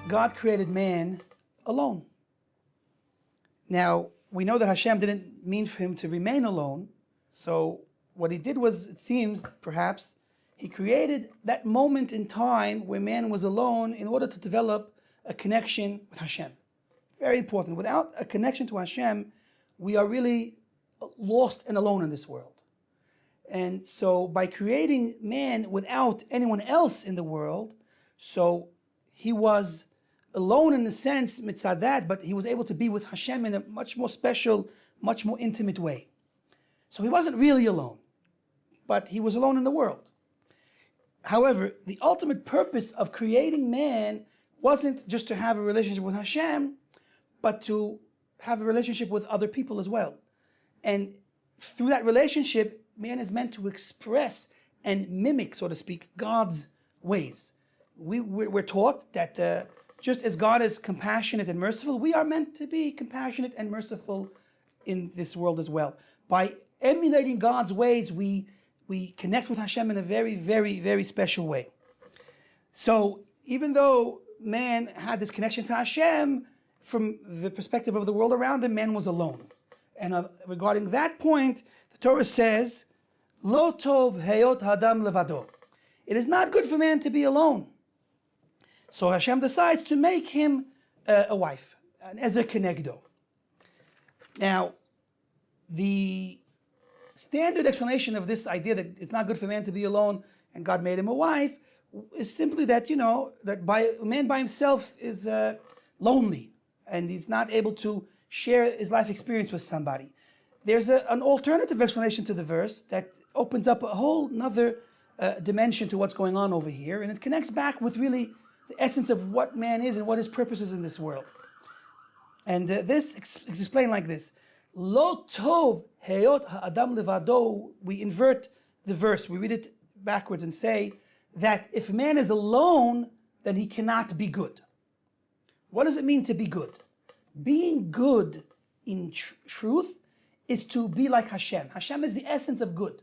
God created man alone. Now, we know that Hashem didn't mean for him to remain alone. So what he did was, it seems, perhaps, he created that moment in time where man was alone in order to develop a connection with Hashem. Very important. Without a connection to Hashem, we are really lost and alone in this world. And so by creating man without anyone else in the world, so he was alone in the sense, mitzad that, but he was able to be with Hashem in a much more special, much more intimate way. So he wasn't really alone, but he was alone in the world. However, the ultimate purpose of creating man wasn't just to have a relationship with Hashem, but to have a relationship with other people as well. And through that relationship, man is meant to express and mimic, so to speak, God's ways. We're taught that just as God is compassionate and merciful, we are meant to be compassionate and merciful in this world as well. By emulating God's ways, we connect with Hashem in a very, very, very special way. So even though man had this connection to Hashem, from the perspective of the world around him, man was alone. And regarding that point, the Torah says, Lo tov heyot hadam levado. It is not good for man to be alone. So Hashem decides to make him a wife, an ezer kenegdo. Now, the standard explanation of this idea that it's not good for man to be alone and God made him a wife is simply that, that man by himself is lonely and he's not able to share his life experience with somebody. There's an alternative explanation to the verse that opens up a whole nother dimension to what's going on over here, and it connects back with really the essence of what man is and what his purpose is in this world. And this is explained like this. Lo tov heyot ha'adam levado. We invert the verse. We read it backwards and say that if man is alone, then he cannot be good. What does it mean to be good? Being good in truth is to be like Hashem. Hashem is the essence of good.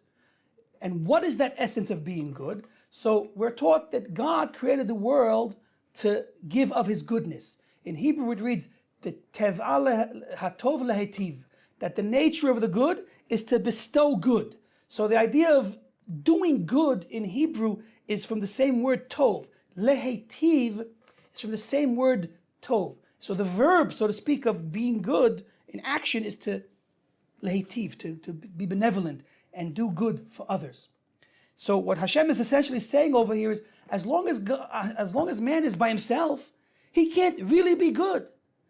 And what is that essence of being good? So we're taught that God created the world to give of his goodness. In Hebrew it reads, hatov lehetiv, that the nature of the good is to bestow good. So the idea of doing good in Hebrew is from the same word tov. Lehetiv is from the same word tov. So the verb, so to speak, of being good in action is to lehetiv, to be benevolent and do good for others. So what Hashem is essentially saying over here is, as long as man is by himself, he can't really be good,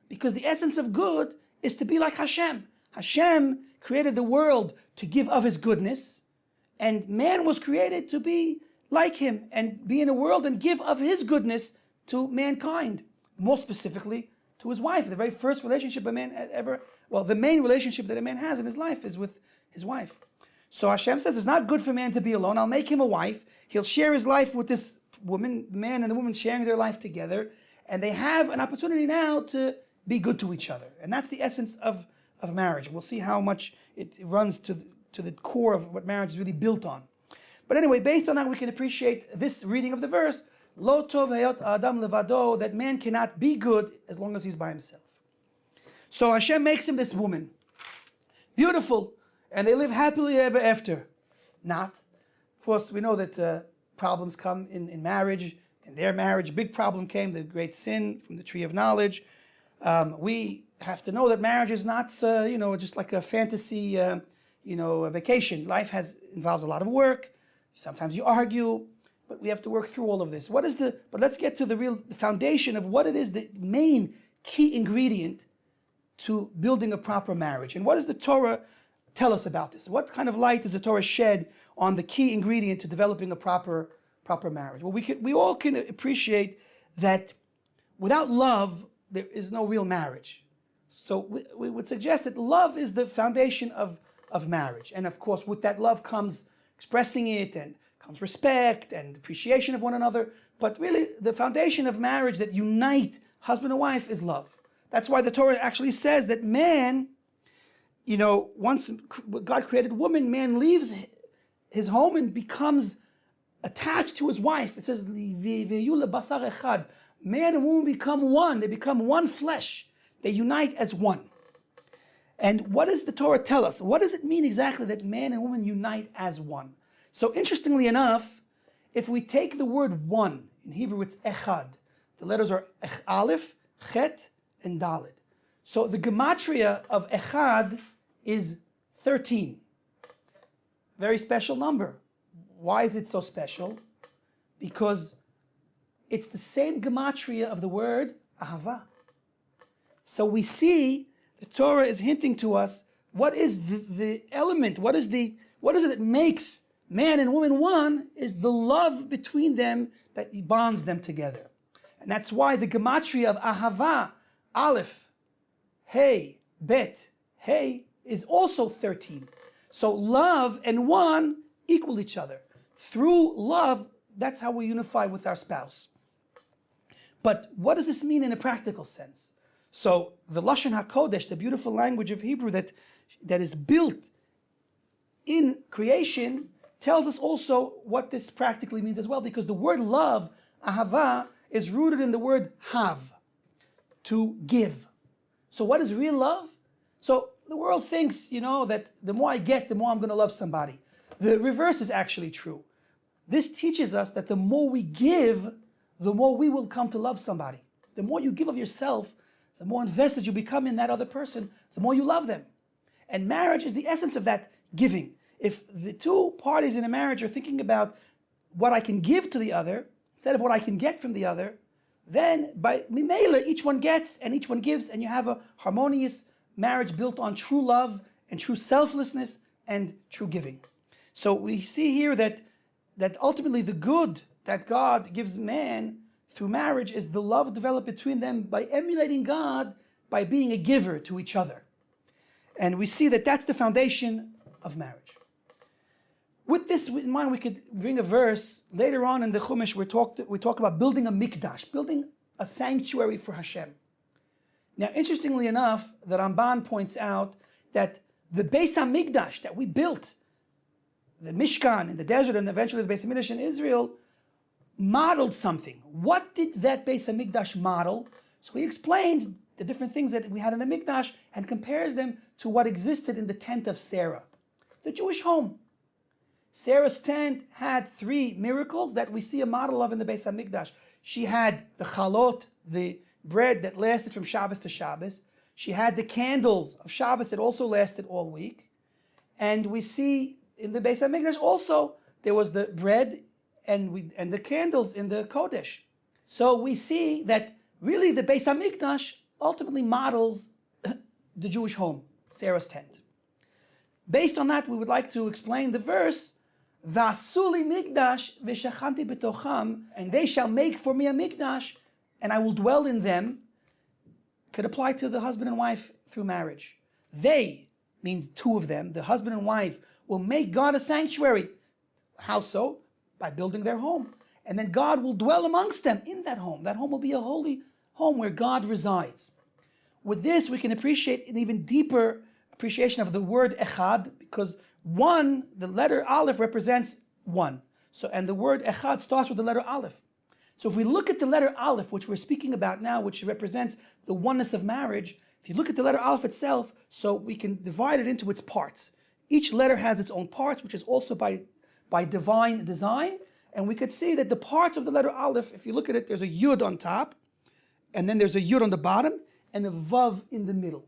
because the essence of good is to be like Hashem. Hashem created the world to give of his goodness, and man was created to be like him and be in a world and give of his goodness to mankind, more specifically to his wife. The very first relationship a man the main relationship that a man has in his life is with his wife. So Hashem says it's not good for man to be alone. I'll make him a wife. He'll share his life with this woman, the man and the woman sharing their life together, and they have an opportunity now to be good to each other. And that's the essence of marriage. We'll see how much it runs to the core of what marriage is really built on. But anyway, based on that, we can appreciate this reading of the verse, Lo tov heyot adam levado, that man cannot be good as long as he's by himself. So Hashem makes him this woman. Beautiful. And they live happily ever after. Not. Of course, we know that problems come in marriage. In their marriage, a big problem came, the great sin from the tree of knowledge. We have to know that marriage is not, just like a fantasy, a vacation. Life involves a lot of work. Sometimes you argue, but we have to work through all of this. But let's get to the foundation of what it is, the main key ingredient to building a proper marriage. And what does the Torah tell us about this? What kind of light does the Torah shed on the key ingredient to developing a proper marriage? Well, we all can appreciate that without love, there is no real marriage. So we would suggest that love is the foundation of marriage. And of course, with that love comes expressing it, and comes respect and appreciation of one another. But really, the foundation of marriage that unite husband and wife is love. That's why the Torah actually says that man, once God created woman, man leaves his home and becomes attached to his wife. It says, man and woman become one. They become one flesh. They unite as one. And what does the Torah tell us? What does it mean exactly that man and woman unite as one? So interestingly enough, if we take the word one, in Hebrew it's echad. The letters are aleph, chet, and dalet. So the gematria of echad is 13. Very special number. Why is it so special? Because it's the same gematria of the word ahava. So we see the Torah is hinting to us what is the element, what is it that makes man and woman one is the love between them that bonds them together. And that's why the gematria of ahava, aleph, hey, bet, hey, is also 13. So love and one equal each other. Through love, that's how we unify with our spouse. But what does this mean in a practical sense? So the Lashon HaKodesh, the beautiful language of Hebrew that is built in creation, tells us also what this practically means as well, because the word love, ahava, is rooted in the word hav, to give. So what is real love? So the world thinks, that the more I get, the more I'm going to love somebody. The reverse is actually true. This teaches us that the more we give, the more we will come to love somebody. The more you give of yourself, the more invested you become in that other person, the more you love them. And marriage is the essence of that giving. If the two parties in a marriage are thinking about what I can give to the other, instead of what I can get from the other, then by Mimela, each one gets and each one gives, and you have a harmonious marriage built on true love and true selflessness and true giving. So we see here that ultimately the good that God gives man through marriage is the love developed between them by emulating God, by being a giver to each other. And we see that that's the foundation of marriage. With this in mind, we could bring a verse later on in the Chumash. We talk about building a mikdash, building a sanctuary for Hashem. Now, interestingly enough, the Ramban points out that the Beis HaMikdash that we built, the Mishkan in the desert and eventually the Beis HaMikdash in Israel, modeled something. What did that Beis HaMikdash model? So he explains the different things that we had in the Mikdash and compares them to what existed in the tent of Sarah, the Jewish home. Sarah's tent had 3 miracles that we see a model of in the Beis HaMikdash. She had the chalot, the bread that lasted from Shabbos to Shabbos. She had the candles of Shabbos that also lasted all week. And we see in the Beis HaMikdash also there was the bread and the candles in the Kodesh. So we see that really the Beis HaMikdash ultimately models the Jewish home, Sarah's tent. Based on that, we would like to explain the verse, V'asuli mikdash v'shachanti b'tocham, and they shall make for me a mikdash, and I will dwell in them, could apply to the husband and wife through marriage. They means 2 of them, the husband and wife, will make God a sanctuary. How so? By building their home. And then God will dwell amongst them in that home. That home will be a holy home where God resides. With this, we can appreciate an even deeper appreciation of the word echad, because one, the letter aleph represents one. So, and the word echad starts with the letter aleph. So if we look at the letter aleph, which we're speaking about now, which represents the oneness of marriage, if you look at the letter aleph itself, so we can divide it into its parts. Each letter has its own parts, which is also by divine design. And we could see that the parts of the letter aleph, if you look at it, there's a yud on top, and then there's a yud on the bottom, and a vav in the middle.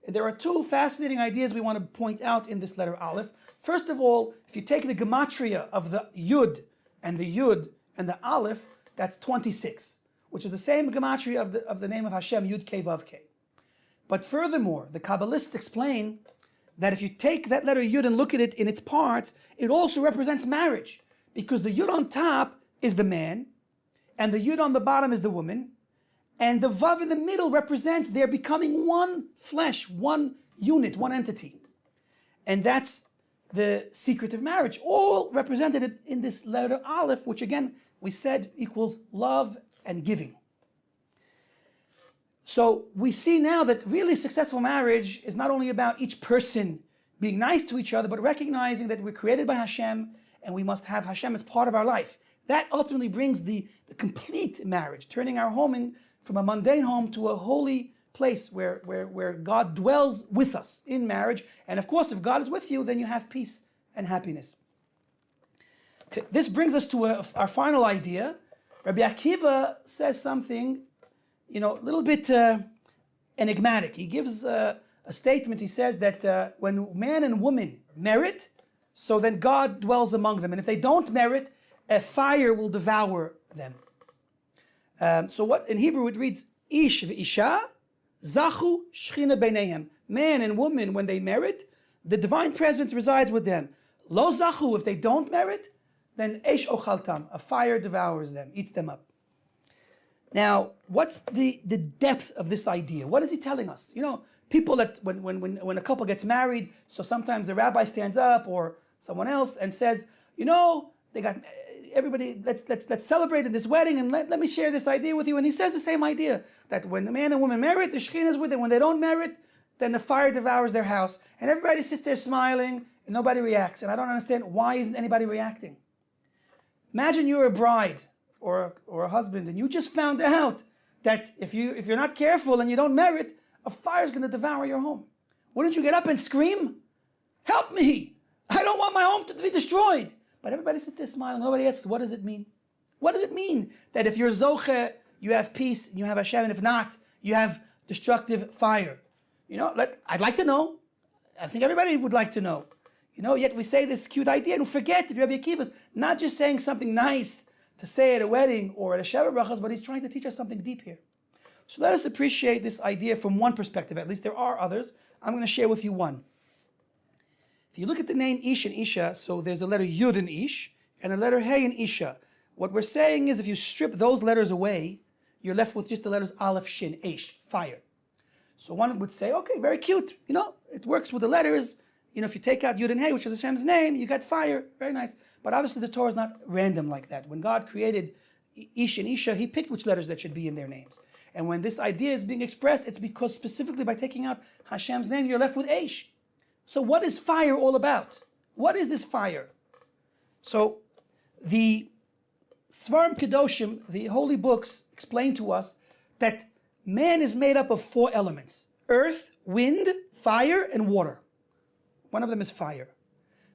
And there are 2 fascinating ideas we want to point out in this letter aleph. First of all, if you take the gematria of the yud and the aleph, that's 26, which is the same gematria of the name of Hashem, Yud Kei Vav Kei. But furthermore, the Kabbalists explain that if you take that letter yud and look at it in its parts, it also represents marriage, because the yud on top is the man, and the yud on the bottom is the woman, and the vav in the middle represents they're becoming one flesh, one unit, one entity. And that's the secret of marriage, all represented in this letter aleph, which again, we said equals love and giving. So we see now that really successful marriage is not only about each person being nice to each other, but recognizing that we're created by Hashem and we must have Hashem as part of our life. That ultimately brings the complete marriage, turning our home from a mundane home to a holy place where God dwells with us in marriage. And of course, if God is with you, then you have peace and happiness. Okay, this brings us to our final idea. Rabbi Akiva says something, a little bit enigmatic. He gives a statement. He says that when man and woman merit, so then God dwells among them. And if they don't merit, a fire will devour them. So what in Hebrew it reads, Ish v'isha, zachu shchina beinehem. Man and woman, when they merit, the divine presence resides with them. Lo zachu, if they don't merit, then eish ochaltam, a fire devours them, eats them up. Now, what's the depth of this idea? What is he telling us? People that when a couple gets married, so sometimes the rabbi stands up or someone else and says, they got everybody. Let's celebrate in this wedding, and let me share this idea with you. And he says the same idea, that when a man and woman merit, the Shekhinah is with them. When they don't merit, then the fire devours their house, and everybody sits there smiling, and nobody reacts. And I don't understand, why isn't anybody reacting? Imagine you're a bride or a husband, and you just found out that if you're not careful and you don't merit, a fire is going to devour your home. Wouldn't you get up and scream, "Help me! I don't want my home to be destroyed"? But everybody sits there smiling. Nobody asks, what does it mean? What does it mean that if you're zoche, you have peace and you have Hashem, and if not, you have destructive fire? I'd like to know. I think everybody would like to know. Yet we say this cute idea and forget that Rabbi Akiva is not just saying something nice to say at a wedding or at a Sheva Brachas, but he's trying to teach us something deep here. So let us appreciate this idea from one perspective. At least there are others. I'm going to share with you one. If you look at the name Ish and Isha, so there's a letter Yud in Ish and a letter Hey in Isha. What we're saying is if you strip those letters away, you're left with just the letters Aleph, Shin, Ish, fire. So one would say, okay, very cute. It works with the letters. If you take out Yud and Hey, which is Hashem's name, you got fire. Very nice. But obviously the Torah is not random like that. When God created Ish and Isha, he picked which letters that should be in their names. And when this idea is being expressed, it's because specifically by taking out Hashem's name, you're left with Ish. So what is fire all about? What is this fire? So the Svarim Kedoshim, the holy books, explain to us that man is made up of 4 elements: earth, wind, fire, and water. One of them is fire.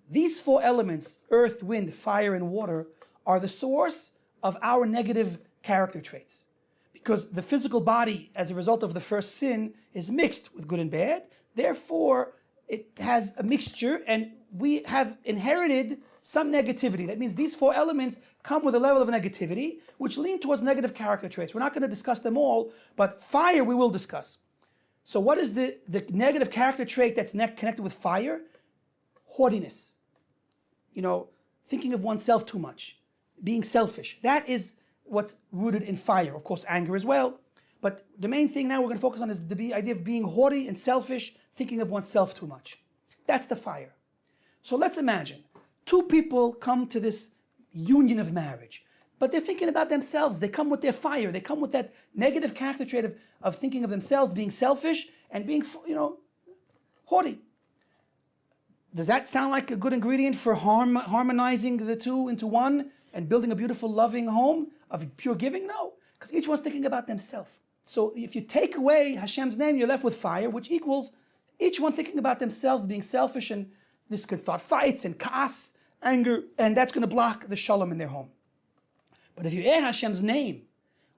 These 4 elements, earth, wind, fire, and water, are the source of our negative character traits. Because the physical body, as a result of the first sin, is mixed with good and bad. Therefore, it has a mixture, and we have inherited some negativity. That means these 4 elements come with a level of negativity, which lean towards negative character traits. We're not going to discuss them all, but fire we will discuss. So what is the negative character trait that's connected with fire? Haughtiness. Thinking of oneself too much. Being selfish. That is what's rooted in fire. Of course, anger as well. But the main thing now we're going to focus on is the idea of being haughty and selfish, thinking of oneself too much. That's the fire. So let's imagine 2 people come to this union of marriage, but they're thinking about themselves. They come with their fire. They come with that negative character trait of thinking of themselves, being selfish and being, haughty. Does that sound like a good ingredient for harmonizing the 2 into one and building a beautiful, loving home of pure giving? No, because each one's thinking about themselves. So if you take away Hashem's name, you're left with fire, which equals each one thinking about themselves, being selfish, and this could start fights and kas, anger, and that's going to block the shalom in their home. But if you add Hashem's name,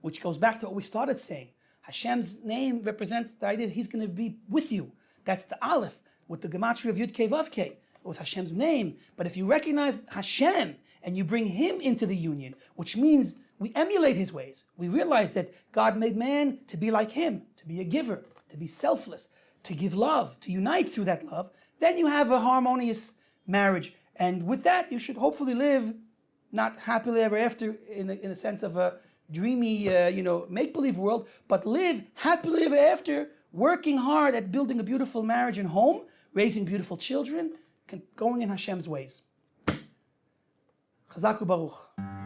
which goes back to what we started saying, Hashem's name represents the idea that He's going to be with you. That's the Aleph, with the gematria of Yud Kei Vav Kei, with Hashem's name. But if you recognize Hashem and you bring Him into the union, which means we emulate His ways. We realize that God made man to be like Him, to be a giver, to be selfless, to give love, to unite through that love. Then you have a harmonious marriage. And with that, you should hopefully live not happily ever after in a sense of a dreamy, make-believe world, but live happily ever after, working hard at building a beautiful marriage and home, raising beautiful children, going in Hashem's ways. Chazak u'baruch.